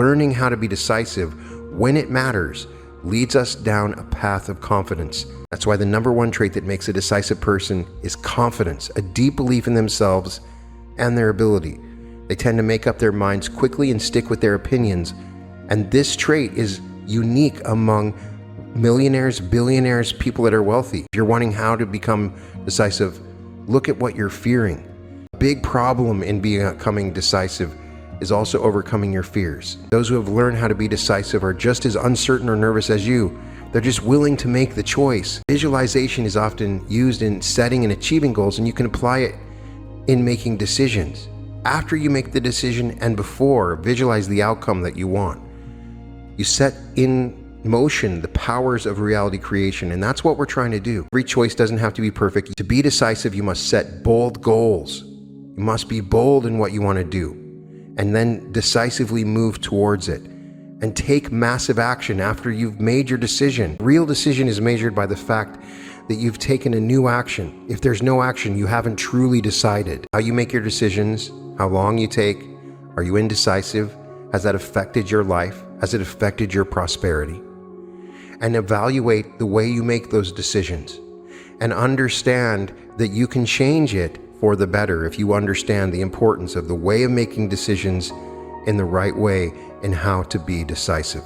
Learning how to be decisive when it matters leads us down a path of confidence. That's why the number one trait that makes a decisive person is confidence, a deep belief in themselves and their ability. They tend to make up their minds quickly and stick with their opinions. And this trait is unique among millionaires, billionaires, people that are wealthy. If you're wanting how to become decisive, look at what you're fearing. A big problem in becoming decisive is also overcoming your fears. Those who have learned how to be decisive are just as uncertain or nervous as you. They're just willing to make the choice. Visualization is often used in setting and achieving goals, and you can apply it in making decisions. After you make the decision and before, visualize the outcome that you want. You set in motion the powers of reality creation, and that's what we're trying to do. Every choice doesn't have to be perfect. To be decisive, you must set bold goals. You must be bold in what you want to do, and then decisively move towards it. And take massive action after you've made your decision. Real decision is measured by the fact that you've taken a new action. If there's no action, you haven't truly decided. How you make your decisions, how long you take, are you indecisive? Has that affected your life? Has it affected your prosperity? And evaluate the way you make those decisions. And understand that you can change it for the better if you understand the importance of the way of making decisions in the right way and how to be decisive.